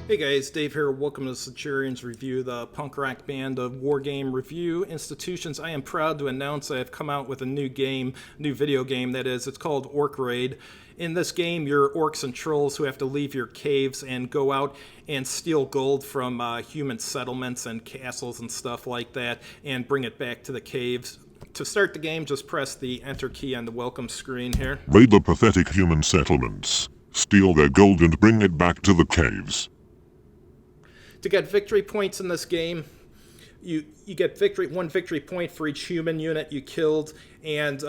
Hey guys, Dave here. Welcome to Centurion's Review, the punk rock band of wargame review institutions. I am proud to announce I have come out with a new video game that is. It's called Orc Raid. In this game, you're orcs and trolls who have to leave your caves and go out and steal gold from human settlements and castles and stuff like that and bring it back to the caves. To start the game, just press the Enter key on the welcome screen here. Raid the pathetic human settlements. Steal their gold and bring it back to the caves. To get victory points in this game, you get one victory point for each human unit you killed, and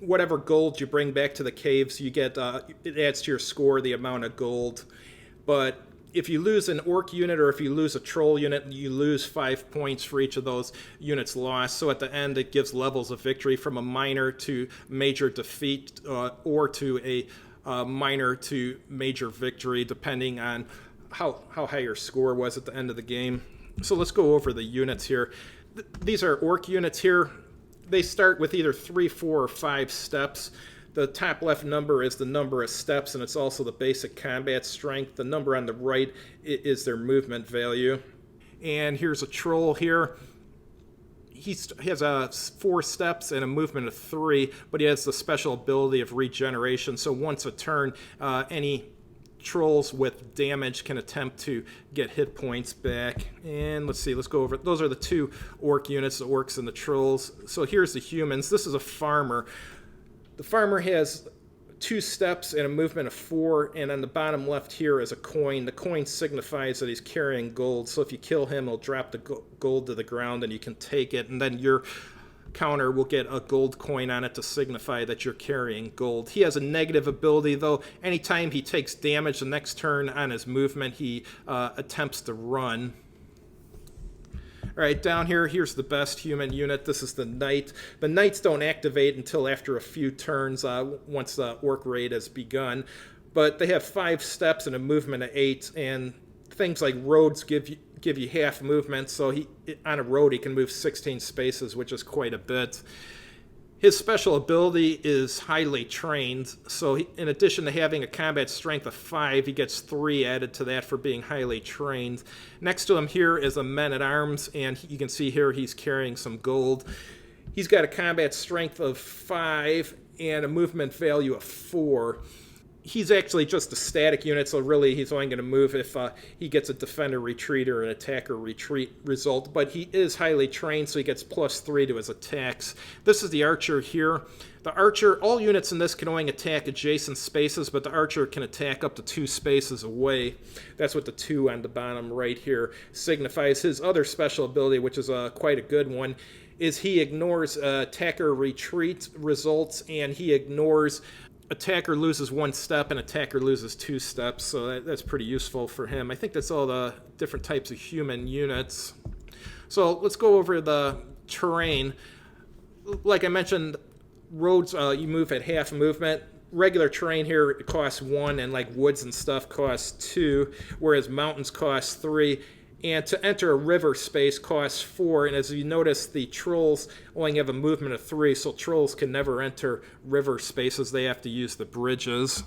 whatever gold you bring back to the caves, you get it adds to your score the amount of gold. But if you lose an orc unit or if you lose a troll unit, you lose 5 points for each of those units lost. So at the end, it gives levels of victory from a minor to major defeat or to a minor to major victory, depending on how high your score was at the end of the game. So let's go over the units here. These are orc units here. They start with either 3, 4, or 5 steps. The top left number is the number of steps, and it's also the basic combat strength. The number on the right is their movement value. And here's a troll here. He has 4 steps and a movement of 3, but he has the special ability of regeneration. So once a turn, any trolls with damage can attempt to get hit points back. And let's go over it. Those are the 2 orc units, the orcs and the trolls. So here's the humans. This is a farmer. The farmer has 2 steps and a movement of 4, and on the bottom left here is a coin. The coin signifies that he's carrying gold, so if you kill him, he'll drop the gold to the ground and you can take it, and then your counter will get a gold coin on it to signify that you're carrying gold. He has a negative ability, though. Anytime he takes damage the next turn on his movement, he attempts to run. All right, down here's the best human unit. This is the knight. The knights don't activate until after a few turns once the orc raid has begun, but they have 5 steps and a movement of 8, and things like roads give you half movement, so on a road he can move 16 spaces, which is quite a bit. His special ability is highly trained, so in addition to having a combat strength of 5, he gets 3 added to that for being highly trained. Next to him here is a man-at-arms, and you can see here he's carrying some gold. He's got a combat strength of 5 and a movement value of 4. He's actually just a static unit, so really he's only going to move if he gets a defender retreat or an attacker retreat result. But he is highly trained, so he gets +3 to his attacks. This is the archer here. The archer, all units in this can only attack adjacent spaces, but the archer can attack up to 2 spaces away. That's what the 2 on the bottom right here signifies. His other special ability, which is quite a good one, is he ignores attacker retreat results, and he ignores attacker loses 1 step and attacker loses 2 steps, so that's pretty useful for him. I think that's all the different types of human units. So let's go over the terrain. Like I mentioned, roads you move at half movement. Regular terrain here it costs 1, and like woods and stuff costs 2, whereas mountains cost 3. And to enter a river space costs 4, and as you notice, the trolls only have a movement of 3, so trolls can never enter river spaces. They have to use the bridges.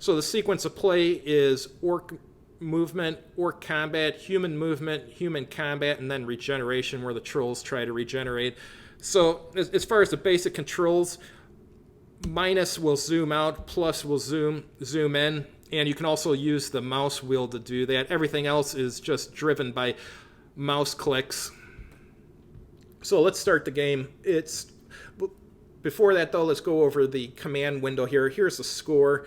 So the sequence of play is orc movement, orc combat, human movement, human combat, and then regeneration, where the trolls try to regenerate. So as far as the basic controls, minus will zoom out, plus will zoom in. And you can also use the mouse wheel to do that. Everything else is just driven by mouse clicks. So let's start the game. Before that, though, let's go over the command window here. Here's the score,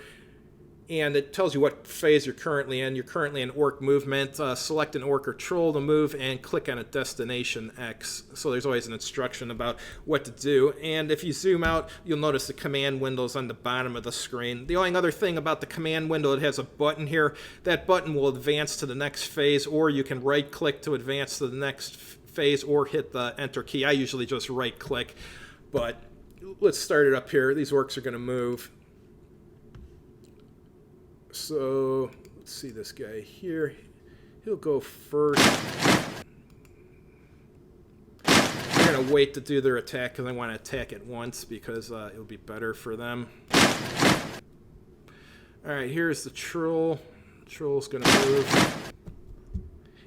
and it tells you what phase you're currently in. You're currently in orc movement. Select an orc or troll to move and click on a destination X. So there's always an instruction about what to do. And if you zoom out, you'll notice the command window's on the bottom of the screen. The only other thing about the command window, it has a button here. That button will advance to the next phase, or you can right click to advance to the next phase or hit the enter key. I usually just right click, but let's start it up here. These orcs are going to move. So let's see this guy here. He'll go first. They're going to wait to do their attack because I want to attack at once because it'll be better for them. All right, here's the troll. Troll's gonna move.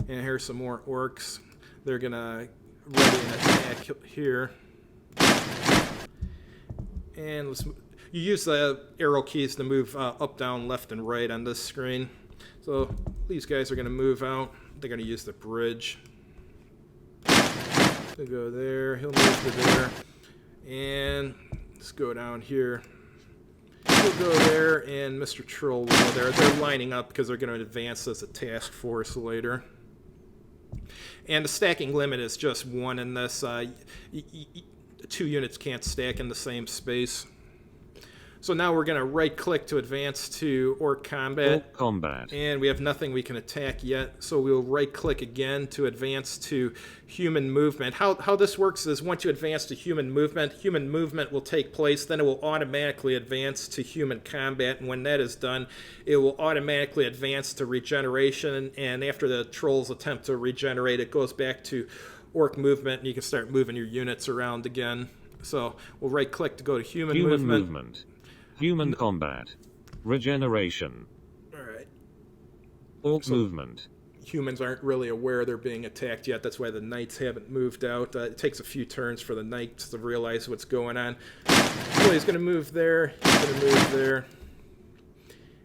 And here's some more orcs. They're gonna ready an attack here. And you use the arrow keys to move up, down, left, and right on this screen. So these guys are gonna move out. They're gonna use the bridge. He'll go there. He'll move to there. And let's go down here. He'll go there, and Mr. Troll will go there. They're lining up because they're going to advance as a task force later. And the stacking limit is just 1 in this. 2 units can't stack in the same space. So now we're going to right-click to advance to Orc Combat. Orc Combat. And we have nothing we can attack yet, so we'll right-click again to advance to Human Movement. How this works is once you advance to Human Movement will take place, then it will automatically advance to Human Combat, and when that is done, it will automatically advance to Regeneration, and after the Trolls attempt to regenerate, it goes back to Orc Movement, and you can start moving your units around again. So we'll right-click to go to Human Movement. Human Combat. Regeneration. Alright. Orc Movement. Humans aren't really aware they're being attacked yet. That's why the knights haven't moved out. It takes a few turns for the knights to realize what's going on. So he's going to move there. He's going to move there.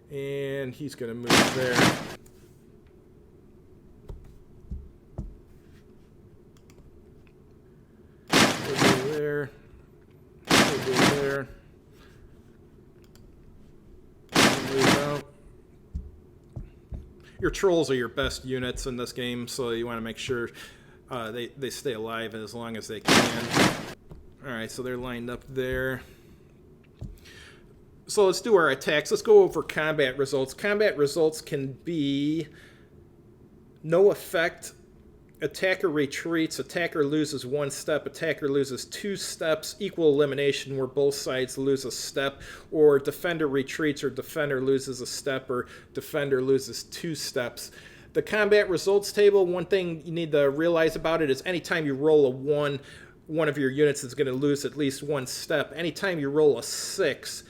And he's going to move there. He'll go there. He'll go there. Move out. Your trolls are your best units in this game, so you want to make sure they stay alive as long as they can. Alright, so they're lined up there. So let's do our attacks. Let's go over combat results. Combat results can be no effect. Attacker retreats, attacker loses 1 step, attacker loses 2 steps, equal elimination where both sides lose a step, or defender retreats or defender loses a step, or defender loses 2 steps. The combat results table, one thing you need to realize about it is anytime you roll a 1, one of your units is going to lose at least 1 step. Anytime you roll a 6,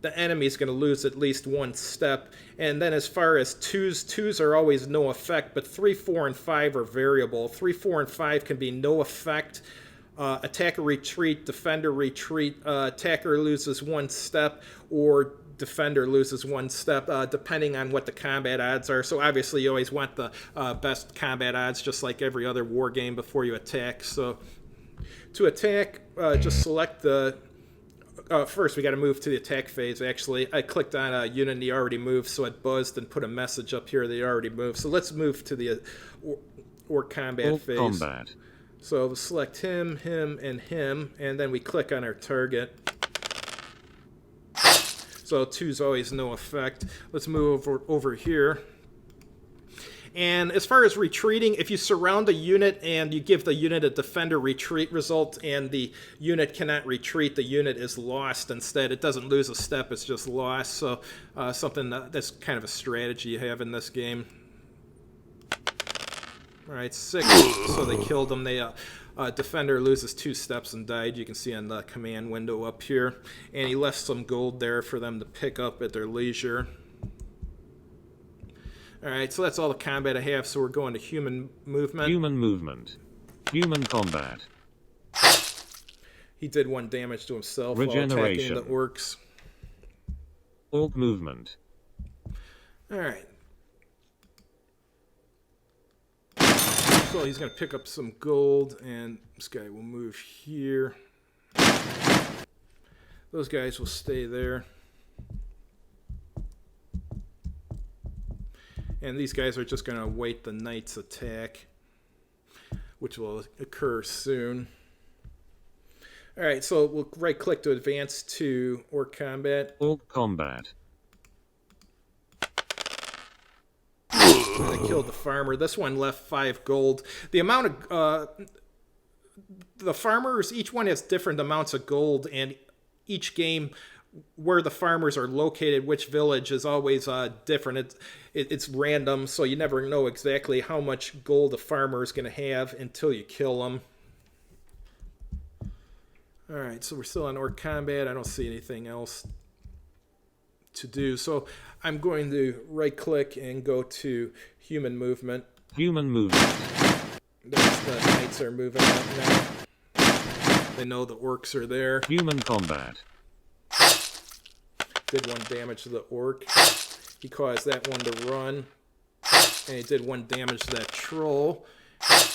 the enemy is going to lose at least 1 step. And then as far as 2s are always no effect, but 3, 4, and 5 are variable. 3, 4, and 5 can be no effect. Attacker retreat, defender retreat, attacker loses 1 step, or defender loses 1 step, depending on what the combat odds are. So obviously you always want the best combat odds, just like every other war game before you attack. So to attack, just select the... first, we got to move to the attack phase, actually. I clicked on a unit and he already moved, so it buzzed and put a message up here that he already moved. So let's move to the Orc Combat phase. Combat. So we'll select him, and him, and then we click on our target. So 2's always no effect. Let's move over here. And as far as retreating, if you surround a unit and you give the unit a defender retreat result and the unit cannot retreat, the unit is lost instead. It doesn't lose a step, it's just lost. So something that's kind of a strategy you have in this game. All right, 6, so they killed him. They defender loses 2 steps and died. You can see on the command window up here. And he left some gold there for them to pick up at their leisure. Alright, so that's all the combat I have, so we're going to Human Movement. Human Movement. Human Combat. He did 1 damage to himself while Regeneration. attacking the orcs. Orc Movement. Alright. So he's going to pick up some gold, and this guy will move here. Those guys will stay there. And these guys are just going to await the knight's attack, which will occur soon. Alright, so we'll right-click to advance to Orc Combat. Orc Combat. They killed the farmer. This one left 5 gold. The amount of... the farmers, each one has different amounts of gold, and each game... where the farmers are located, which village, is always different. It's random, so you never know exactly how much gold a farmer is going to have until you kill them. Alright, so we're still on Orc Combat. I don't see anything else to do. So I'm going to right click and go to human movement. Human movement. There's the knights are moving out now. They know the orcs are there. Human combat. Did 1 damage to the orc. He caused that one to run. And he did 1 damage to that troll.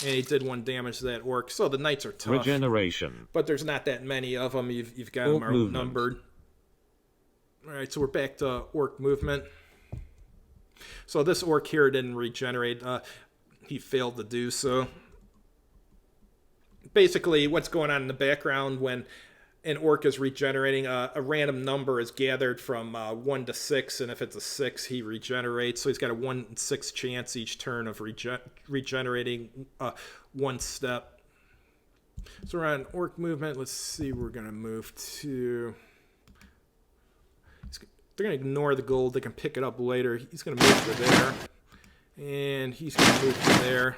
And he did 1 damage to that orc. So the knights are tough. Regeneration. But there's not that many of them. You've got Orc them movement. outnumbered. Alright, so we're back to orc movement. So this orc here didn't regenerate. He failed to do so. Basically, what's going on in the background when an orc is regenerating, a random number is gathered from 1 to 6, and if it's a 6, he regenerates. So he's got a 1 in 6 chance each turn of regenerating 1 step. So we're on orc movement. Let's see, we're going to move to... They're going to ignore the gold. They can pick it up later. He's going to move to there. And he's going to move to there.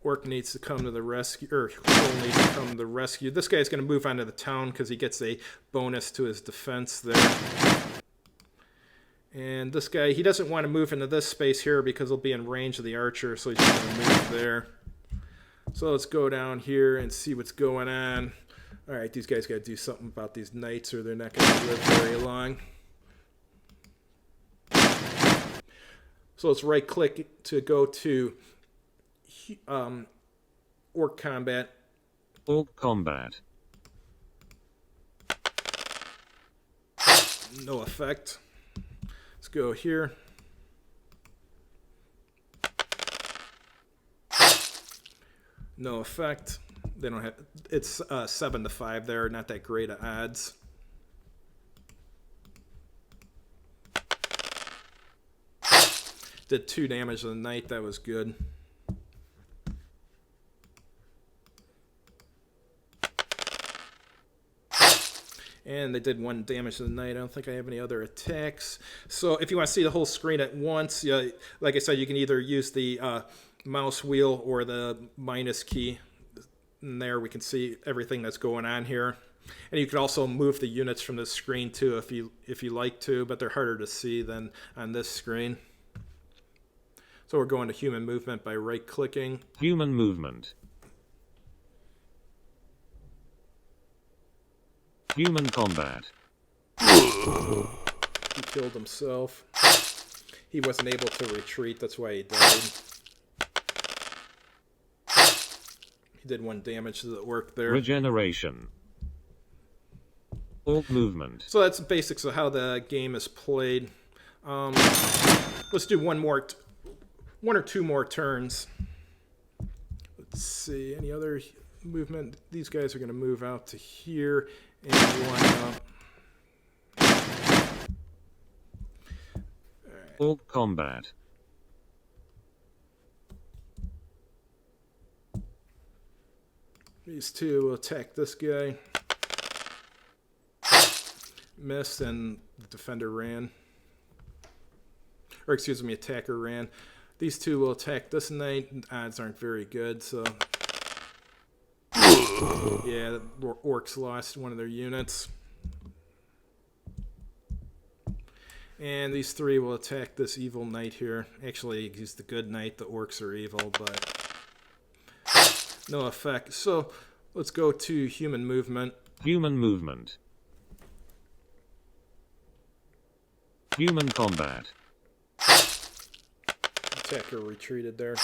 Orc needs to come to the rescue, or Troll needs to come to the rescue. This guy's going to move onto the town because he gets a bonus to his defense there. And this guy, he doesn't want to move into this space here because he'll be in range of the archer, so he's just going to move there. So let's go down here and see what's going on. All right, these guys got to do something about these knights or they're not going to live very long. So let's right click to go to orc combat. Orc combat. No effect. Let's go here. No effect. They don't have. It's 7 to 5 there. Not that great of odds. Did 2 damage to the knight. That was good. And they did 1 damage to the knight. I don't think I have any other attacks. So if you want to see the whole screen at once, like I said, you can either use the mouse wheel or the minus key. And there we can see everything that's going on here. And you can also move the units from the screen too if you like to, but they're harder to see than on this screen. So we're going to human movement by right-clicking. Human movement. Human combat. He killed himself. He wasn't able to retreat, that's why he died. He did 1 damage to the orc there. Regeneration. Orc movement. So that's the basics of how the game is played. Let's do one or two more turns. Let's see, any other movement? These guys are going to move out to here and line up. Orc combat. These two will attack this guy. Missed, and the defender ran. Or excuse me, attacker ran. These two will attack this knight. Odds aren't very good, so... Yeah, the orcs lost 1 of their units. And these 3 will attack this evil knight here. Actually, he's the good knight. The orcs are evil, but... no effect. So, let's go to human movement. Human movement. Human combat. Attacker retreated there.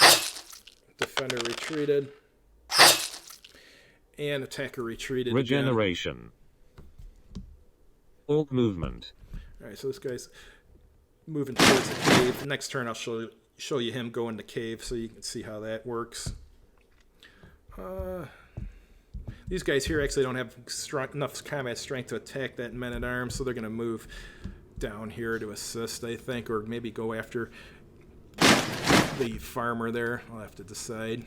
Defender retreated. And attacker retreated. Regeneration. Again. Orc movement. Alright, so this guy's moving towards the cave. Next turn I'll show you him go in the cave so you can see how that works. These guys here actually don't have enough combat strength to attack that men-at-arms, so they're going to move down here to assist, I think, or maybe go after the farmer there. I'll have to decide.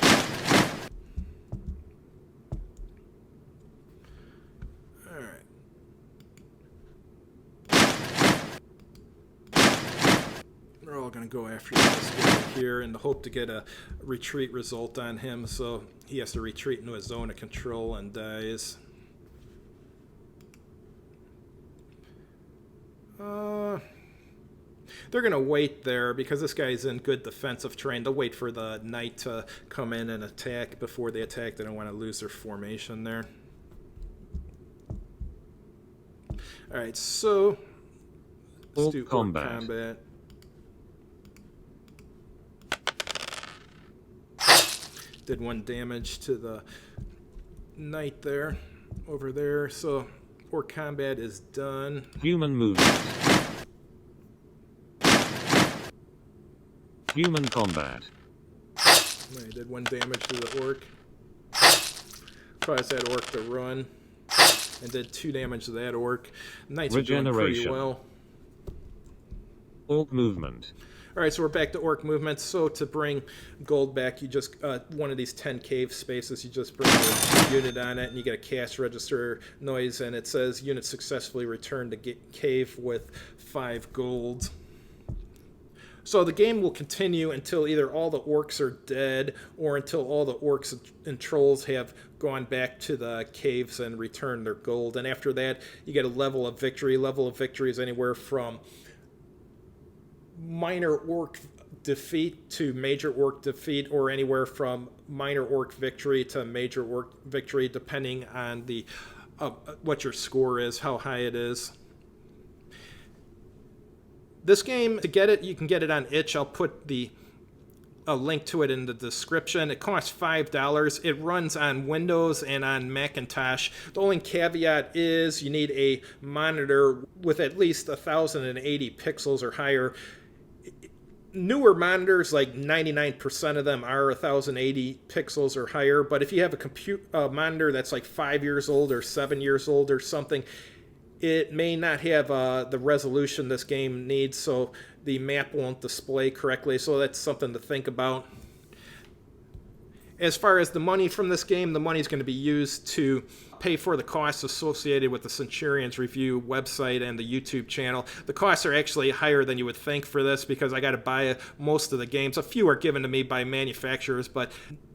Alright. We're all going to go after this guy here in the hope to get a retreat result on him, so he has to retreat into a zone of control and dies. They're going to wait there because this guy's in good defensive terrain. They'll wait for the knight to come in and attack before they attack. They don't want to lose their formation there. Alright, so let's do combat. Did 1 damage to the knight there, over there. So Orc combat is done. Human movement. Human combat. I did 1 damage to the orc. Caused that orc to run. And did 2 damage to that orc. Knights are doing pretty well. Orc movement. Alright, so we're back to orc movement. So to bring gold back, you just, one of these 10 cave spaces, you just bring a unit on it, and you get a cash register noise, and it says unit successfully returned to cave with 5 gold. So the game will continue until either all the orcs are dead or until all the orcs and trolls have gone back to the caves and returned their gold. And after that, you get a level of victory. Level of victory is anywhere from minor orc defeat to major orc defeat, or anywhere from minor orc victory to major orc victory, depending on the what your score is, how high it is. This game, to get it, you can get it on itch. I'll put a link to it in the description. It costs $5. It runs on Windows and on Macintosh. The only caveat is you need a monitor with at least 1080 pixels or higher. Newer monitors, like 99% of them, are 1080 pixels or higher. But if you have a monitor that's like 5 years old or 7 years old or something, it may not have the resolution this game needs, so the map won't display correctly. So that's something to think about. As far as the money from this game, the money is going to be used to pay for the costs associated with the Centurion's Review website and the YouTube channel. The costs are actually higher than you would think for this because I got to buy most of the games. A few are given to me by manufacturers, but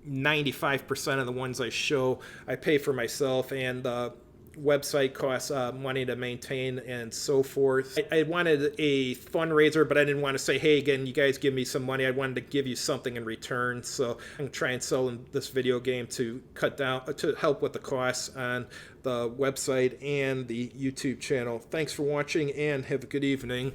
95% of the ones I show I pay for myself, and the website costs money to maintain and so forth. I wanted a fundraiser, but I didn't want to say, hey, again, you guys give me some money. I wanted to give you something in return. So I'm going to try and sell this video game to cut down, to help with the costs on the website and the YouTube channel. Thanks for watching and have a good evening.